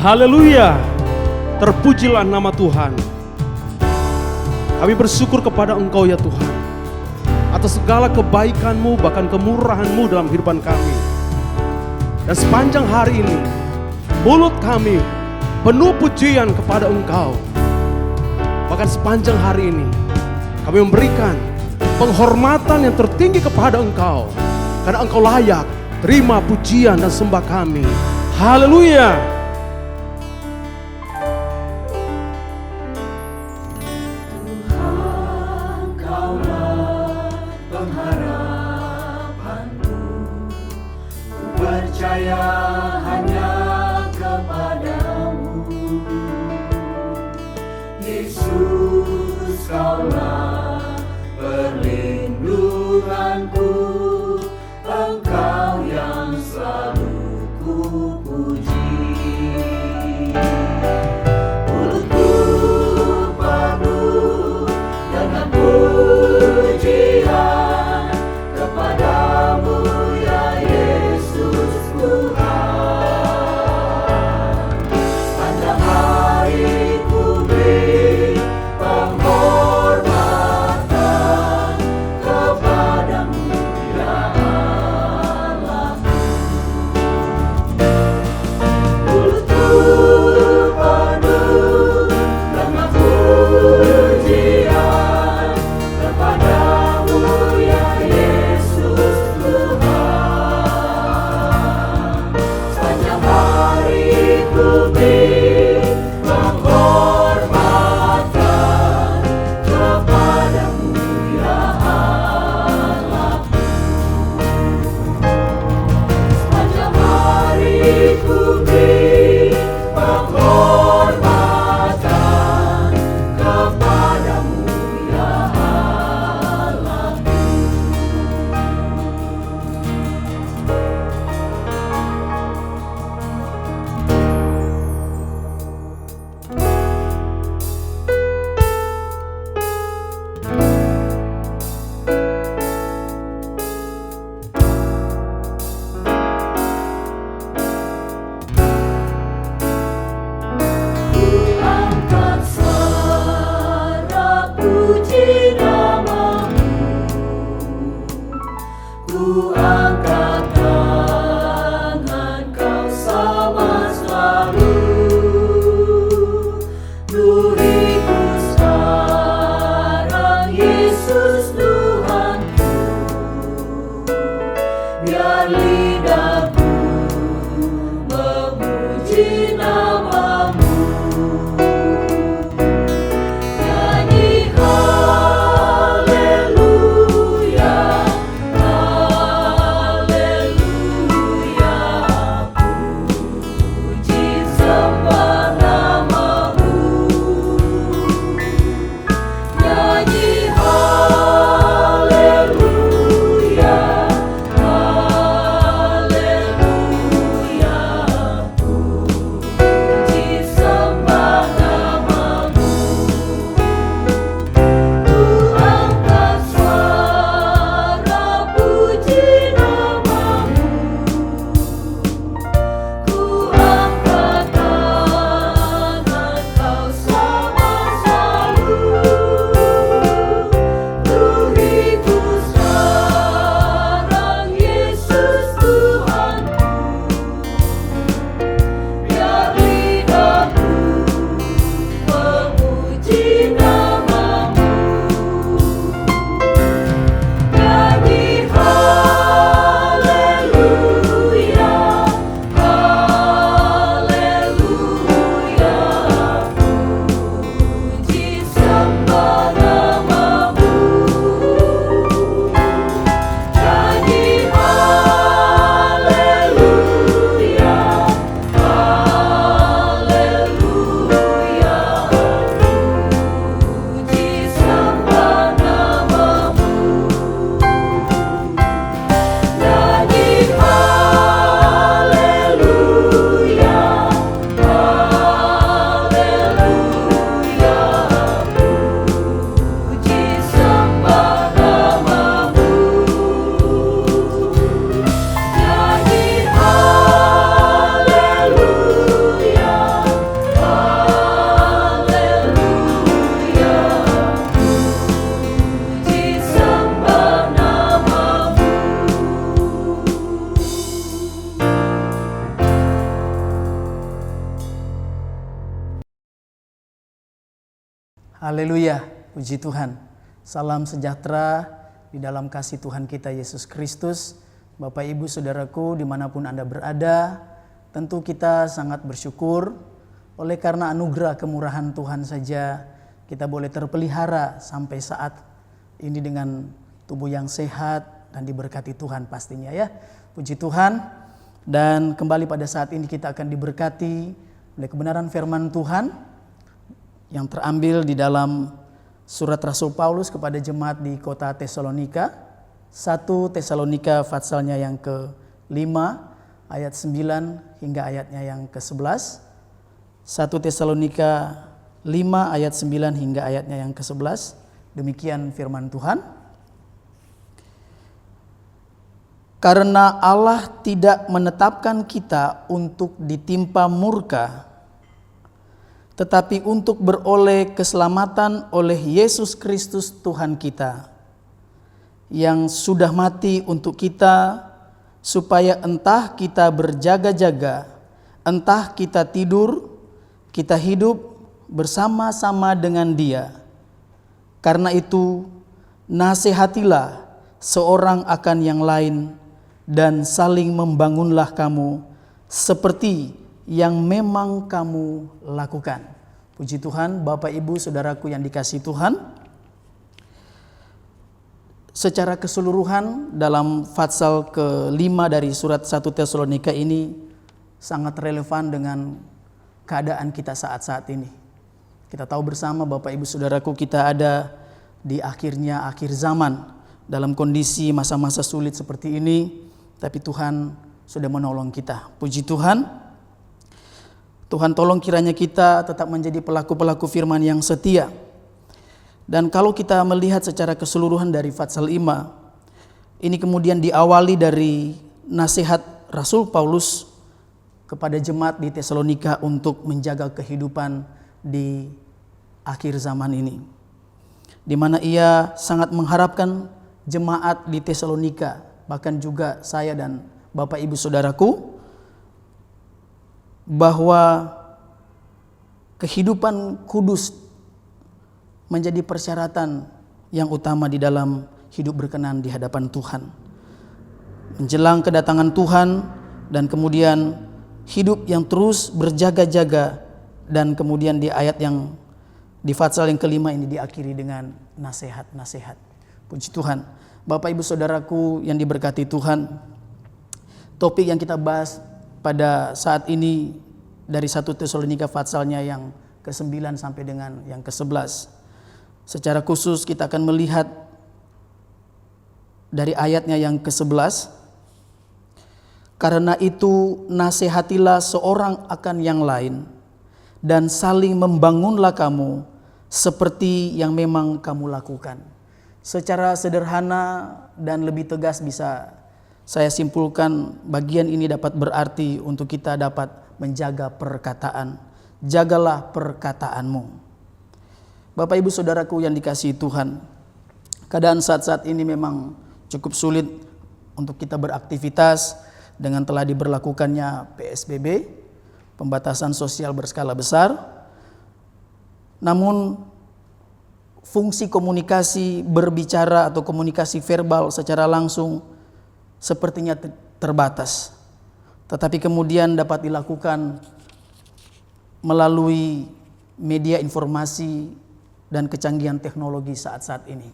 Haleluya. Terpujilah nama Tuhan. Kami bersyukur kepada Engkau ya Tuhan, atas segala kebaikan-Mu, bahkan kemurahan-Mu dalam kehidupan kami. Dan sepanjang hari ini, mulut kami penuh pujian kepada Engkau. Bahkan sepanjang hari ini, kami memberikan penghormatan yang tertinggi kepada Engkau. Karena Engkau layak terima pujian dan sembah kami. Haleluya. Hanya kepadamu, Yesus, Kaulah perlindunganku, Engkau yang selalu ku puji. Mulutku penuh dengan pujian kepadamu ya Yesus Tuhan. Sepanjang hari ku beri penghormatan kepadamu ya Allahku. Mulutku penuh dengan pujian kepadamu ya Yesus Tuhan. Sepanjang hari ku beri penghormatan kepadamu ya Allahku. Sepanjang hari ku beri penghormatan kepadamu ya Allahku. Ku angkat suara puji namamu, ku angkat tangan Kau sama selalu. Duriku sekarang Yesus Tuhanku, biar lidahku memuji namamu. Nyanyi haleluya, haleluya, puji sembah namamu. Nyanyi haleluya, haleluya, puji Haleluya, puji Tuhan. Salam sejahtera di dalam kasih Tuhan kita Yesus Kristus. Bapak Ibu Saudaraku dimanapun Anda berada, tentu kita sangat bersyukur oleh karena anugerah kemurahan Tuhan saja kita boleh terpelihara sampai saat ini dengan tubuh yang sehat dan diberkati Tuhan pastinya ya. Puji Tuhan. Dan kembali pada saat ini kita akan diberkati oleh kebenaran firman Tuhan yang terambil di dalam surat Rasul Paulus kepada jemaat di kota Tesalonika. 1 Tesalonika passalnya yang ke-5 ayat 9 hingga ayatnya yang ke-11. 1 Tesalonika 5 ayat 9 hingga ayatnya yang ke-11. Demikian firman Tuhan. Karena Allah tidak menetapkan kita untuk ditimpa murka, tetapi untuk beroleh keselamatan oleh Yesus Kristus Tuhan kita, yang sudah mati untuk kita, supaya entah kita berjaga-jaga, entah kita tidur, kita hidup bersama-sama dengan Dia. Karena itu, nasihatilah seorang akan yang lain, dan saling membangunlah kamu seperti yang memang kamu lakukan. Puji Tuhan, Bapak Ibu Saudaraku yang dikasihi Tuhan. Secara keseluruhan dalam pasal ke-5 dari surat 1 Tesalonika ini sangat relevan dengan keadaan kita saat-saat ini. Kita tahu bersama Bapak Ibu Saudaraku, kita ada di akhirnya akhir zaman dalam kondisi masa-masa sulit seperti ini. Tapi Tuhan sudah menolong kita. Puji Tuhan. Tuhan tolong kiranya kita tetap menjadi pelaku-pelaku firman yang setia. Dan kalau kita melihat secara keseluruhan dari pasal 5, ini kemudian diawali dari nasihat Rasul Paulus kepada jemaat di Tesalonika untuk menjaga kehidupan di akhir zaman ini. Di mana ia sangat mengharapkan jemaat di Tesalonika, bahkan juga saya dan Bapak Ibu Saudaraku, bahwa kehidupan kudus menjadi persyaratan yang utama di dalam hidup berkenan di hadapan Tuhan. Menjelang kedatangan Tuhan dan kemudian hidup yang terus berjaga-jaga, dan kemudian di ayat yang di pasal yang ke-5 ini diakhiri dengan nasihat-nasihat. Puji Tuhan. Bapak Ibu Saudaraku yang diberkati Tuhan, topik yang kita bahas pada saat ini dari 1 Tesalonika passalnya yang ke-9 sampai dengan yang ke-11. Secara khusus kita akan melihat dari ayatnya yang ke-11. Karena itu nasihatilah seorang akan yang lain, dan saling membangunlah kamu seperti yang memang kamu lakukan. Secara sederhana dan lebih tegas bisa saya simpulkan, bagian ini dapat berarti untuk kita dapat menjaga perkataan. Jagalah perkataanmu. Bapak Ibu Saudaraku yang dikasihi Tuhan, keadaan saat-saat ini memang cukup sulit untuk kita beraktivitas dengan telah diberlakukannya PSBB, pembatasan sosial berskala besar. Namun fungsi komunikasi berbicara atau komunikasi verbal secara langsung sepertinya terbatas. Tetapi kemudian dapat dilakukan melalui media informasi dan kecanggihan teknologi saat-saat ini.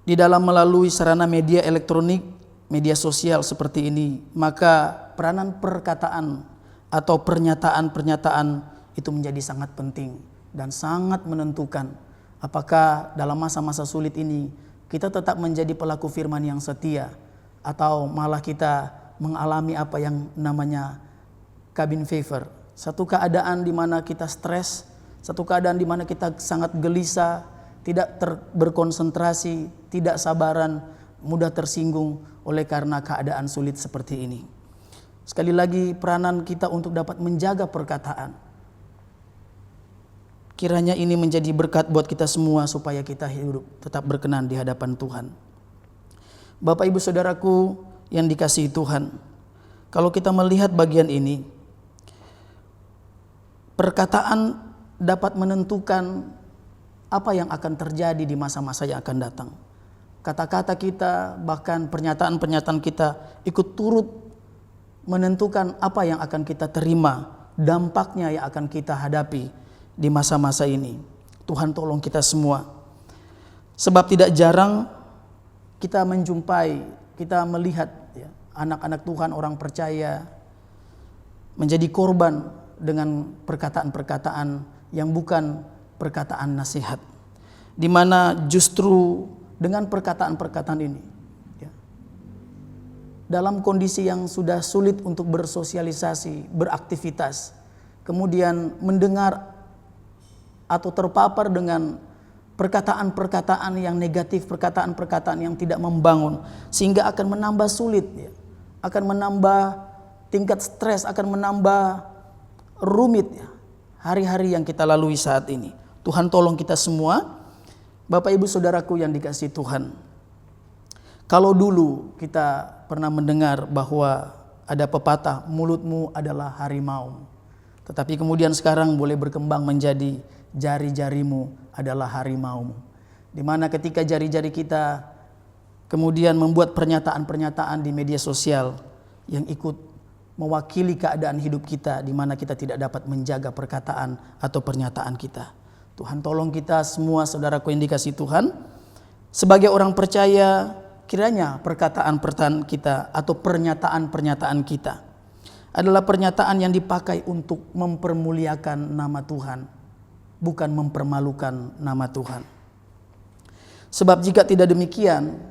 Di dalam melalui sarana media elektronik, media sosial seperti ini, maka peranan perkataan atau pernyataan-pernyataan itu menjadi sangat penting dan sangat menentukan apakah dalam masa-masa sulit ini kita tetap menjadi pelaku firman yang setia, atau malah kita mengalami apa yang namanya cabin fever. Satu keadaan di mana kita stres, satu keadaan di mana kita sangat gelisah, tidak berkonsentrasi, tidak sabaran, mudah tersinggung oleh karena keadaan sulit seperti ini. Sekali lagi, peranan kita untuk dapat menjaga perkataan. Kiranya ini menjadi berkat buat kita semua supaya kita hidup tetap berkenan di hadapan Tuhan. Bapak Ibu Saudaraku yang dikasihi Tuhan, kalau kita melihat bagian ini, perkataan dapat menentukan apa yang akan terjadi di masa-masa yang akan datang. Kata-kata kita, bahkan pernyataan-pernyataan kita ikut turut menentukan apa yang akan kita terima, dampaknya yang akan kita hadapi di masa-masa ini. Tuhan tolong kita semua. Sebab tidak jarang kita menjumpai, kita melihat ya, anak-anak Tuhan, orang percaya menjadi korban dengan perkataan-perkataan yang bukan perkataan nasihat. Di mana justru dengan perkataan-perkataan ini ya, dalam kondisi yang sudah sulit untuk bersosialisasi, beraktivitas, kemudian mendengar atau terpapar dengan perkataan-perkataan yang negatif, perkataan-perkataan yang tidak membangun, sehingga akan menambah sulit ya, akan menambah tingkat stres, akan menambah rumit ya, hari-hari yang kita lalui saat ini. Tuhan tolong kita semua. Bapak Ibu Saudaraku yang dikasihi Tuhan, kalau dulu kita pernah mendengar bahwa ada pepatah, mulutmu adalah harimau, tetapi kemudian sekarang boleh berkembang menjadi jari-jarimu adalah harimaumu. Dimana ketika jari-jari kita kemudian membuat pernyataan-pernyataan di media sosial yang ikut mewakili keadaan hidup kita, di mana kita tidak dapat menjaga perkataan atau pernyataan kita. Tuhan tolong kita semua, saudaraku yang dikasihi Tuhan, sebagai orang percaya, kiranya perkataan-perkataan kita atau pernyataan-pernyataan kita adalah pernyataan yang dipakai untuk mempermuliakan nama Tuhan, bukan mempermalukan nama Tuhan. Sebab jika tidak demikian,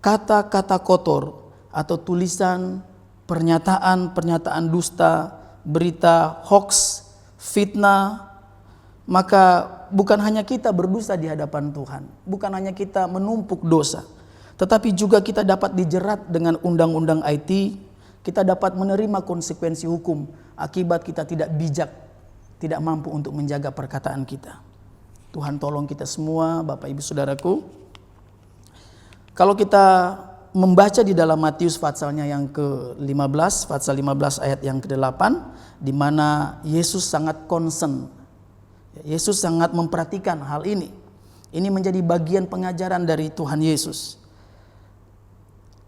kata-kata kotor atau tulisan, pernyataan-pernyataan dusta, berita hoax, fitnah, maka bukan hanya kita berdosa di hadapan Tuhan, bukan hanya kita menumpuk dosa, tetapi juga kita dapat dijerat dengan undang-undang IT, kita dapat menerima konsekuensi hukum akibat kita tidak bijak, tidak mampu untuk menjaga perkataan kita. Tuhan tolong kita semua, Bapak Ibu Saudaraku. Kalau kita membaca di dalam Matius pasalnya yang ke-15, pasal 15 ayat yang ke-8, di mana Yesus sangat concern, Yesus sangat memperhatikan hal ini. Ini menjadi bagian pengajaran dari Tuhan Yesus.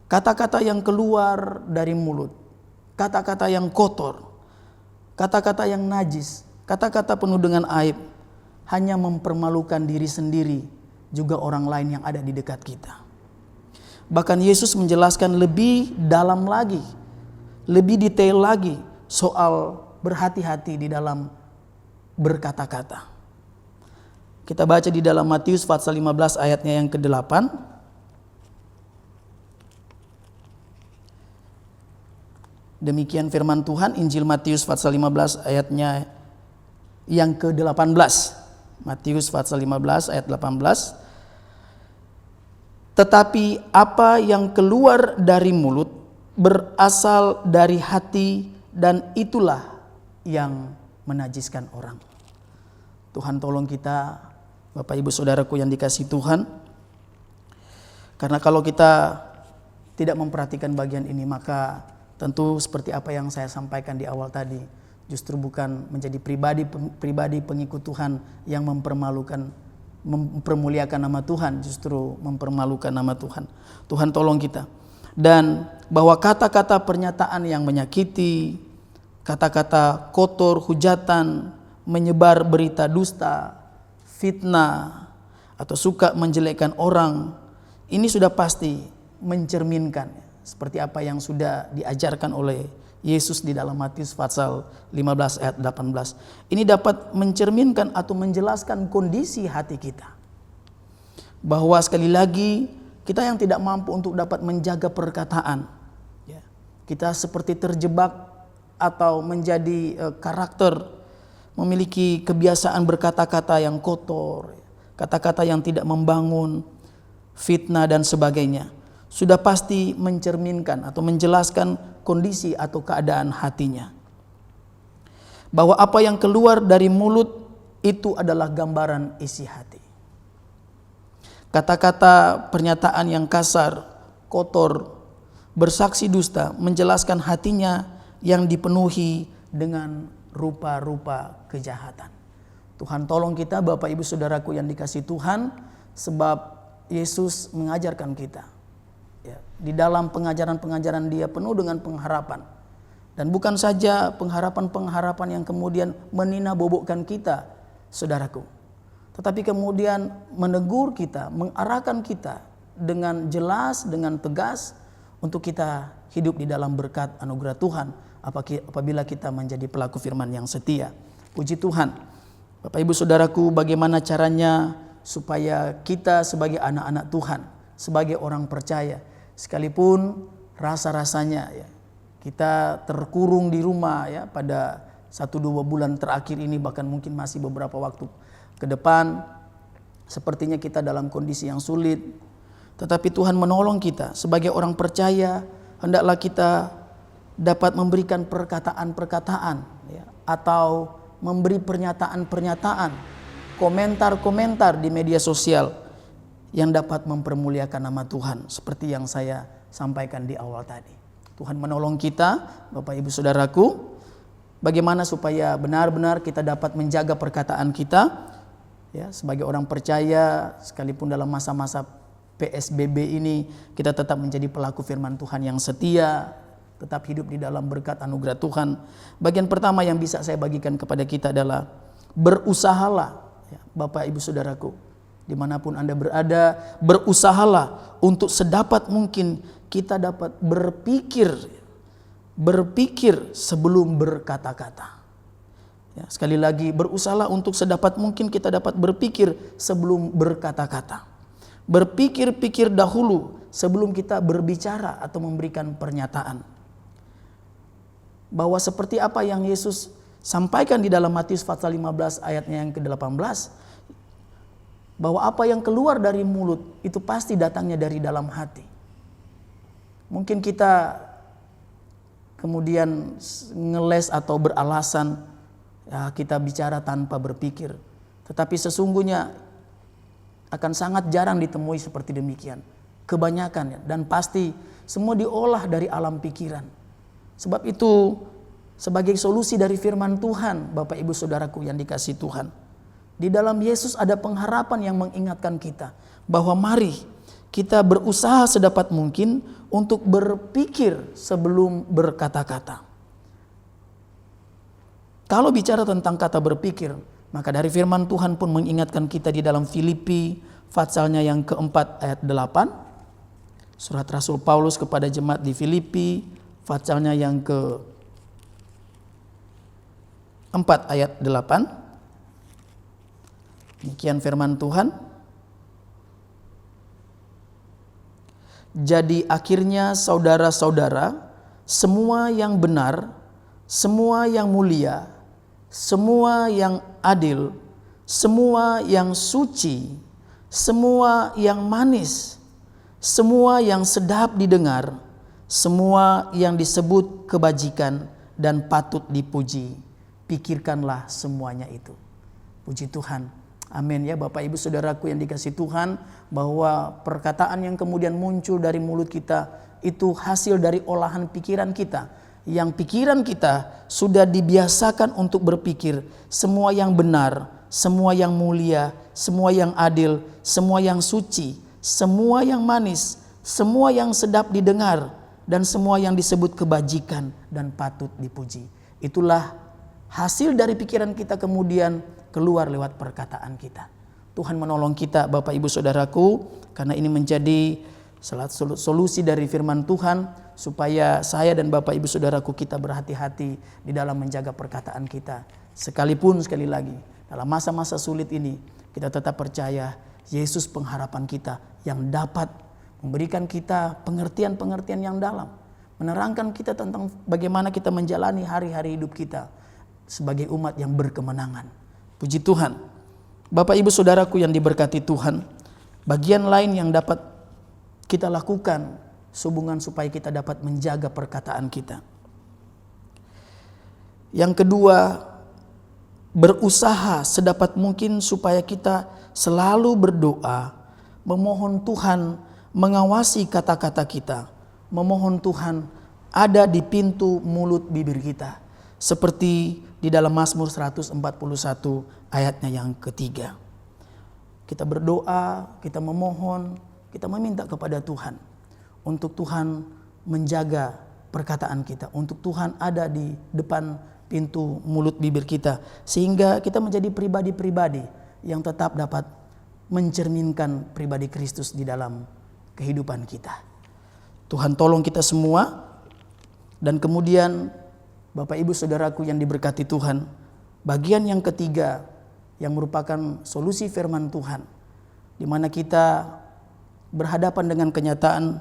Kata-kata yang keluar dari mulut, kata-kata yang kotor, kata-kata yang najis, kata-kata penuh dengan aib, hanya mempermalukan diri sendiri, juga orang lain yang ada di dekat kita. Bahkan Yesus menjelaskan lebih dalam lagi, lebih detail lagi soal berhati-hati di dalam berkata-kata. Kita baca di dalam Matius pasal 15 ayatnya yang ke-8. Demikian firman Tuhan, Injil Matius pasal 15 ayatnya yang ke-18. Matius pasal 15 ayat 18. Tetapi apa yang keluar dari mulut berasal dari hati, dan itulah yang menajiskan orang. Tuhan tolong kita, Bapak Ibu Saudaraku yang dikasihi Tuhan. Karena kalau kita tidak memperhatikan bagian ini, maka tentu seperti apa yang saya sampaikan di awal tadi, justru bukan menjadi pribadi pengikut Tuhan yang mempermuliakan nama Tuhan, justru mempermalukan nama Tuhan. Tuhan tolong kita. Dan bahwa kata-kata pernyataan yang menyakiti, kata-kata kotor, hujatan, menyebar berita dusta, fitnah, atau suka menjelekkan orang, ini sudah pasti mencerminkan seperti apa yang sudah diajarkan oleh Yesus di dalam Matius pasal 15 ayat 18. Ini dapat mencerminkan atau menjelaskan kondisi hati kita. Bahwa sekali lagi kita yang tidak mampu untuk dapat menjaga perkataan, kita seperti terjebak atau menjadi karakter, memiliki kebiasaan berkata-kata yang kotor, kata-kata yang tidak membangun, fitnah dan sebagainya, sudah pasti mencerminkan atau menjelaskan kondisi atau keadaan hatinya. Bahwa apa yang keluar dari mulut itu adalah gambaran isi hati. Kata-kata pernyataan yang kasar, kotor, bersaksi dusta, menjelaskan hatinya yang dipenuhi dengan rupa-rupa kejahatan. Tuhan tolong kita Bapak Ibu Saudaraku yang dikasihi Tuhan, sebab Yesus mengajarkan kita. Ya, di dalam pengajaran-pengajaran Dia penuh dengan pengharapan. Dan bukan saja pengharapan-pengharapan yang kemudian menina-bobokkan kita, saudaraku. Tetapi kemudian menegur kita, mengarahkan kita dengan jelas, dengan tegas untuk kita hidup di dalam berkat anugerah Tuhan apabila kita menjadi pelaku firman yang setia. Puji Tuhan. Bapak Ibu Saudaraku, bagaimana caranya supaya kita sebagai anak-anak Tuhan, sebagai orang percaya, sekalipun rasa-rasanya ya, kita terkurung di rumah ya pada 1-2 bulan terakhir ini, bahkan mungkin masih beberapa waktu ke depan, sepertinya kita dalam kondisi yang sulit. Tetapi Tuhan menolong kita sebagai orang percaya, hendaklah kita dapat memberikan perkataan-perkataan ya, atau memberi pernyataan-pernyataan, komentar-komentar di media sosial yang dapat mempermuliakan nama Tuhan, seperti yang saya sampaikan di awal tadi. Tuhan menolong kita, Bapak Ibu Saudaraku, bagaimana supaya benar-benar kita dapat menjaga perkataan kita ya, sebagai orang percaya, sekalipun dalam masa-masa PSBB ini kita tetap menjadi pelaku firman Tuhan yang setia, tetap hidup di dalam berkat anugerah Tuhan. Bagian pertama yang bisa saya bagikan kepada kita adalah berusahalah ya, Bapak Ibu Saudaraku, dimanapun Anda berada, berusahalah untuk sedapat mungkin kita dapat berpikir sebelum berkata-kata. Ya, sekali lagi, berusahalah untuk sedapat mungkin kita dapat berpikir sebelum berkata-kata. Berpikir-pikir dahulu sebelum kita berbicara atau memberikan pernyataan. Bahwa seperti apa yang Yesus sampaikan di dalam Matius pasal 15 ayatnya yang ke-18, bahwa apa yang keluar dari mulut itu pasti datangnya dari dalam hati. Mungkin kita kemudian ngeles atau beralasan ya, kita bicara tanpa berpikir. Tetapi sesungguhnya akan sangat jarang ditemui seperti demikian. Kebanyakan ya, dan pasti semua diolah dari alam pikiran. Sebab itu sebagai solusi dari firman Tuhan, Bapak Ibu Saudaraku yang dikasihi Tuhan, di dalam Yesus ada pengharapan yang mengingatkan kita bahwa mari kita berusaha sedapat mungkin untuk berpikir sebelum berkata-kata. Kalau bicara tentang kata berpikir, maka dari firman Tuhan pun mengingatkan kita di dalam Filipi pasalnya yang keempat ayat 8. Surat Rasul Paulus kepada jemaat di Filipi pasalnya yang keempat ayat 8. Demikian firman Tuhan. Jadi akhirnya saudara-saudara, semua yang benar, semua yang mulia, semua yang adil, semua yang suci, semua yang manis, semua yang sedap didengar, semua yang disebut kebajikan dan patut dipuji, pikirkanlah semuanya itu. Puji Tuhan. Amin ya Bapak Ibu Saudaraku yang dikasihi Tuhan, bahwa perkataan yang kemudian muncul dari mulut kita itu hasil dari olahan pikiran kita. Yang pikiran kita sudah dibiasakan untuk berpikir semua yang benar, semua yang mulia, semua yang adil, semua yang suci, semua yang manis, semua yang sedap didengar, dan semua yang disebut kebajikan dan patut dipuji. Itulah hasil dari pikiran kita kemudian keluar lewat perkataan kita. Tuhan menolong kita Bapak Ibu Saudaraku, karena ini menjadi salah satu solusi dari firman Tuhan, supaya saya dan Bapak Ibu Saudaraku kita berhati-hati di dalam menjaga perkataan kita. Sekalipun sekali lagi dalam masa-masa sulit ini kita tetap percaya Yesus pengharapan kita yang dapat memberikan kita pengertian-pengertian yang dalam, menerangkan kita tentang bagaimana kita menjalani hari-hari hidup kita sebagai umat yang berkemenangan. Puji Tuhan. Bapak Ibu Saudaraku yang diberkati Tuhan, bagian lain yang dapat kita lakukan sehubungan supaya kita dapat menjaga perkataan kita. Yang kedua, berusaha sedapat mungkin supaya kita selalu berdoa, memohon Tuhan mengawasi kata-kata kita, memohon Tuhan ada di pintu mulut bibir kita, seperti di dalam Mazmur 141 ayatnya yang ketiga. Kita berdoa, kita memohon, kita meminta kepada Tuhan untuk Tuhan menjaga perkataan kita, untuk Tuhan ada di depan pintu mulut bibir kita, sehingga kita menjadi pribadi-pribadi yang tetap dapat mencerminkan pribadi Kristus di dalam kehidupan kita. Tuhan tolong kita semua. Dan kemudian Bapak Ibu Saudaraku yang diberkati Tuhan, bagian yang ketiga yang merupakan solusi firman Tuhan, di mana kita berhadapan dengan kenyataan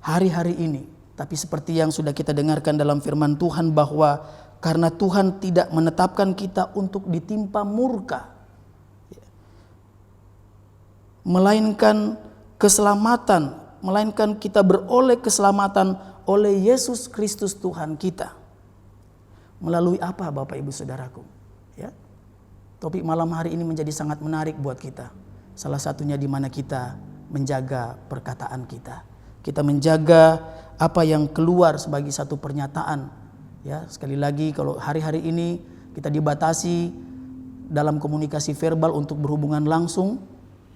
hari-hari ini. Tapi seperti yang sudah kita dengarkan dalam firman Tuhan, bahwa karena Tuhan tidak menetapkan kita untuk ditimpa murka, melainkan keselamatan, melainkan kita beroleh keselamatan oleh Yesus Kristus Tuhan kita. Melalui apa Bapak Ibu Saudaraku? Ya. Topik malam hari ini menjadi sangat menarik buat kita. Salah satunya di mana kita menjaga perkataan kita. Kita menjaga apa yang keluar sebagai satu pernyataan. Ya, sekali lagi kalau hari-hari ini kita dibatasi dalam komunikasi verbal untuk berhubungan langsung,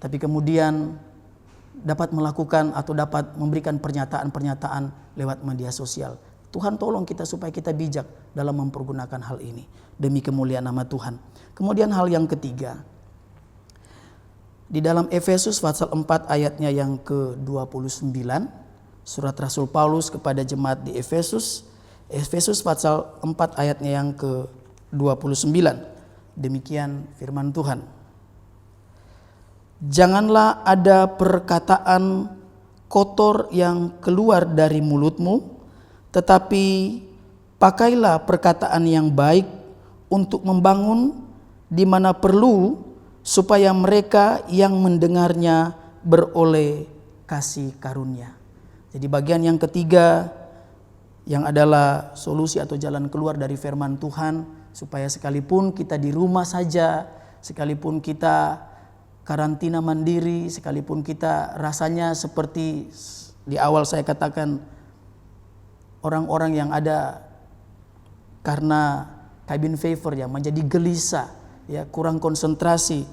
tapi kemudian dapat melakukan atau dapat memberikan pernyataan-pernyataan lewat media sosial. Tuhan tolong kita supaya kita bijak dalam mempergunakan hal ini demi kemuliaan nama Tuhan. Kemudian hal yang ketiga, di dalam Efesus pasal 4 ayatnya yang ke-29, surat Rasul Paulus kepada jemaat di Efesus, Efesus pasal 4 ayatnya yang ke-29. Demikian firman Tuhan. Janganlah ada perkataan kotor yang keluar dari mulutmu, tetapi pakailah perkataan yang baik untuk membangun di mana perlu, supaya mereka yang mendengarnya beroleh kasih karunia. Jadi bagian yang ketiga yang adalah solusi atau jalan keluar dari firman Tuhan, supaya sekalipun kita di rumah saja, sekalipun kita karantina mandiri, sekalipun kita rasanya seperti di awal saya katakan orang-orang yang ada karena cabin fever ya, menjadi gelisah ya, kurang konsentrasi,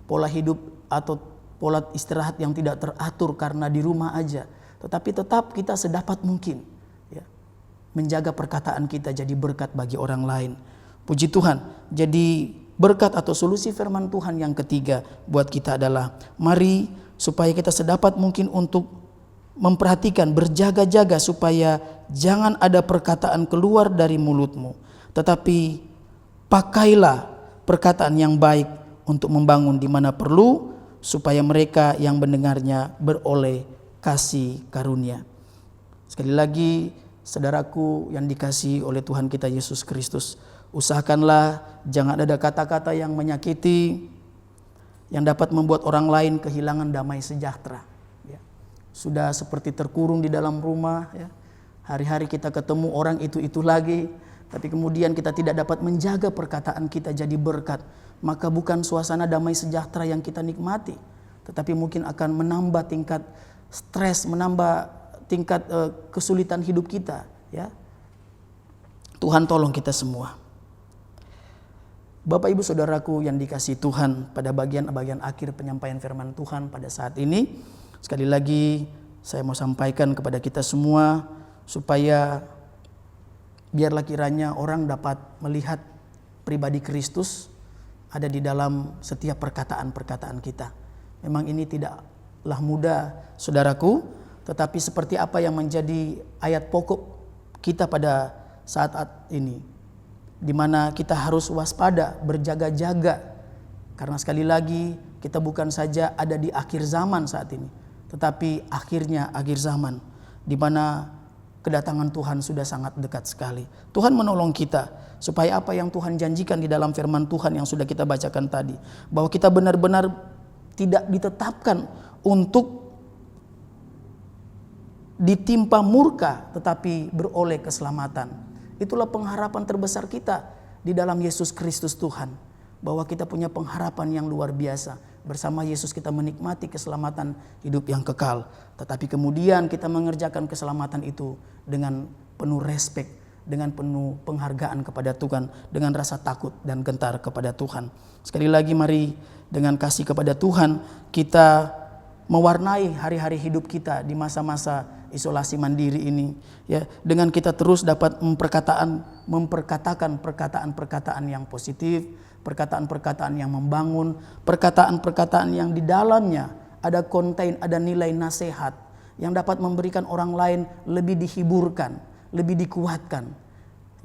pola hidup atau pola istirahat yang tidak teratur karena di rumah aja. Tetapi tetap kita sedapat mungkin ya, menjaga perkataan kita jadi berkat bagi orang lain. Puji Tuhan. Jadi berkat atau solusi firman Tuhan yang ketiga buat kita adalah, mari supaya kita sedapat mungkin untuk memperhatikan, berjaga-jaga supaya jangan ada perkataan keluar dari mulutmu, tetapi pakailah perkataan yang baik untuk membangun di mana perlu, supaya mereka yang mendengarnya beroleh kasih karunia. Sekali lagi, saudaraku yang dikasihi oleh Tuhan kita Yesus Kristus, usahakanlah jangan ada kata-kata yang menyakiti, yang dapat membuat orang lain kehilangan damai sejahtera. Ya. Sudah seperti terkurung di dalam rumah, ya. Hari-hari kita ketemu orang itu lagi, tapi kemudian kita tidak dapat menjaga perkataan kita jadi berkat, maka bukan suasana damai sejahtera yang kita nikmati, tetapi mungkin akan menambah tingkat stres, menambah tingkat kesulitan hidup kita. Ya. Tuhan tolong kita semua. Bapak Ibu Saudaraku yang dikasihi Tuhan, pada bagian akhir penyampaian firman Tuhan pada saat ini, sekali lagi saya mau sampaikan kepada kita semua, supaya biarlah kiranya orang dapat melihat pribadi Kristus ada di dalam setiap perkataan-perkataan kita. Memang ini tidaklah mudah, saudaraku, tetapi seperti apa yang menjadi ayat pokok kita pada saat ini, di mana kita harus waspada, berjaga-jaga, karena sekali lagi kita bukan saja ada di akhir zaman saat ini, tetapi akhirnya akhir zaman, di mana kedatangan Tuhan sudah sangat dekat sekali. Tuhan menolong kita supaya apa yang Tuhan janjikan di dalam firman Tuhan yang sudah kita bacakan tadi, bahwa kita benar-benar tidak ditetapkan untuk ditimpa murka, tetapi beroleh keselamatan. Itulah pengharapan terbesar kita di dalam Yesus Kristus Tuhan, bahwa kita punya pengharapan yang luar biasa. Bersama Yesus kita menikmati keselamatan hidup yang kekal. Tetapi kemudian kita mengerjakan keselamatan itu dengan penuh respek, dengan penuh penghargaan kepada Tuhan, dengan rasa takut dan gentar kepada Tuhan. Sekali lagi mari dengan kasih kepada Tuhan kita mewarnai hari-hari hidup kita di masa-masa isolasi mandiri ini, ya, dengan kita terus dapat memperkatakan perkataan-perkataan yang positif, perkataan-perkataan yang membangun, perkataan-perkataan yang di dalamnya ada nilai nasihat yang dapat memberikan orang lain lebih dihiburkan, lebih dikuatkan,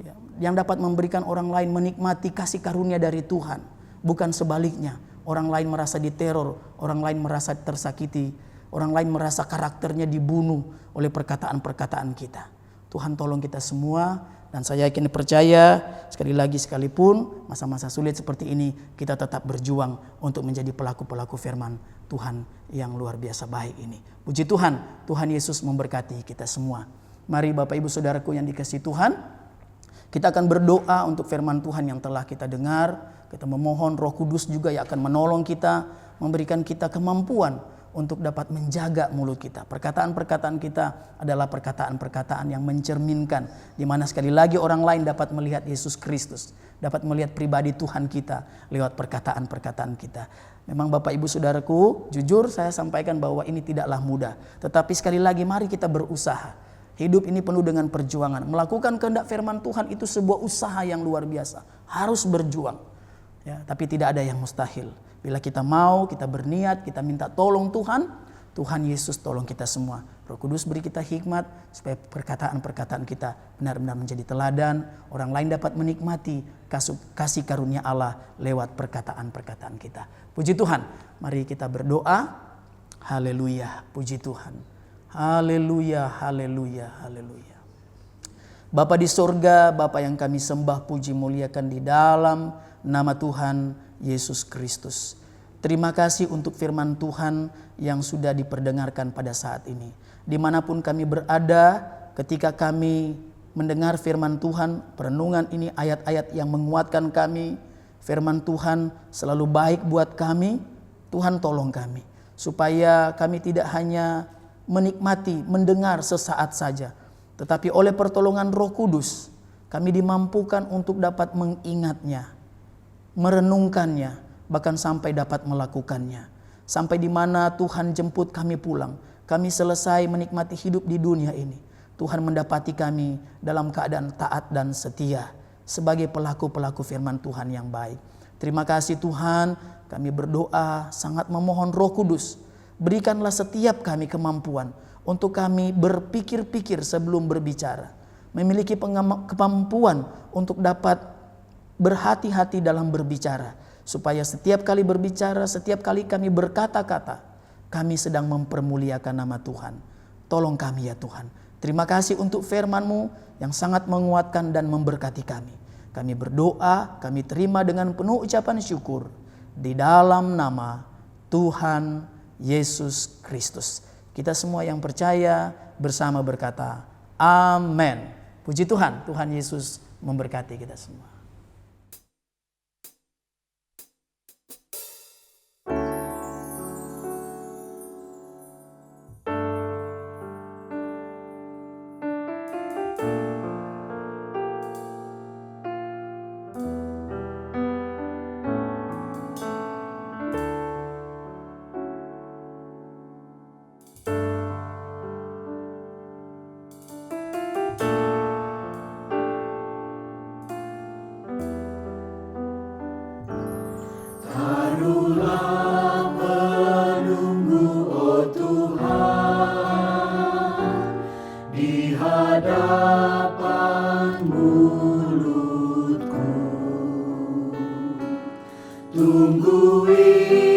ya, yang dapat memberikan orang lain menikmati kasih karunia dari Tuhan, bukan sebaliknya. Orang lain merasa diteror, orang lain merasa tersakiti, orang lain merasa karakternya dibunuh oleh perkataan-perkataan kita. Tuhan tolong kita semua, dan saya yakin percaya sekali lagi sekalipun masa-masa sulit seperti ini kita tetap berjuang untuk menjadi pelaku-pelaku firman Tuhan yang luar biasa baik ini. Puji Tuhan, Tuhan Yesus memberkati kita semua. Mari Bapak Ibu Saudaraku yang dikasihi Tuhan, kita akan berdoa untuk firman Tuhan yang telah kita dengar. Kita memohon Roh Kudus juga yang akan menolong kita, memberikan kita kemampuan untuk dapat menjaga mulut kita. Perkataan-perkataan kita adalah perkataan-perkataan yang mencerminkan, di mana sekali lagi orang lain dapat melihat Yesus Kristus, dapat melihat pribadi Tuhan kita lewat perkataan-perkataan kita. Memang Bapak Ibu Saudaraku, jujur saya sampaikan bahwa ini tidaklah mudah. Tetapi sekali lagi mari kita berusaha. Hidup ini penuh dengan perjuangan. Melakukan kehendak firman Tuhan itu sebuah usaha yang luar biasa. Harus berjuang. Ya, tapi tidak ada yang mustahil. Bila kita mau, kita berniat, kita minta tolong Tuhan, Tuhan Yesus tolong kita semua. Roh Kudus beri kita hikmat supaya perkataan-perkataan kita benar-benar menjadi teladan. Orang lain dapat menikmati kasih karunia Allah lewat perkataan-perkataan kita. Puji Tuhan, mari kita berdoa. Haleluya, puji Tuhan. Haleluya, haleluya, haleluya. Bapa di sorga, Bapa yang kami sembah, puji muliakan di dalam nama Tuhan Yesus Kristus. Terima kasih untuk firman Tuhan yang sudah diperdengarkan pada saat ini. Dimanapun kami berada, ketika kami mendengar firman Tuhan, perenungan ini ayat-ayat yang menguatkan kami. Firman Tuhan selalu baik buat kami. Tuhan tolong kami, supaya kami tidak hanya menikmati, mendengar sesaat saja, tetapi oleh pertolongan Roh Kudus, kami dimampukan untuk dapat mengingatnya, merenungkannya, bahkan sampai dapat melakukannya. Sampai di mana Tuhan jemput kami pulang, kami selesai menikmati hidup di dunia ini, Tuhan mendapati kami dalam keadaan taat dan setia sebagai pelaku-pelaku firman Tuhan yang baik. Terima kasih Tuhan, kami berdoa sangat memohon Roh Kudus, berikanlah setiap kami kemampuan untuk kami berpikir-pikir sebelum berbicara, memiliki kemampuan untuk dapat berhati-hati dalam berbicara, supaya setiap kali berbicara, setiap kali kami berkata-kata, kami sedang mempermuliakan nama Tuhan. Tolong kami ya Tuhan. Terima kasih untuk firman-Mu yang sangat menguatkan dan memberkati kami. Kami berdoa, kami terima dengan penuh ucapan syukur di dalam nama Tuhan Yesus Kristus. Kita semua yang percaya bersama berkata, amin. Puji Tuhan, Tuhan Yesus memberkati kita semua. Tungguin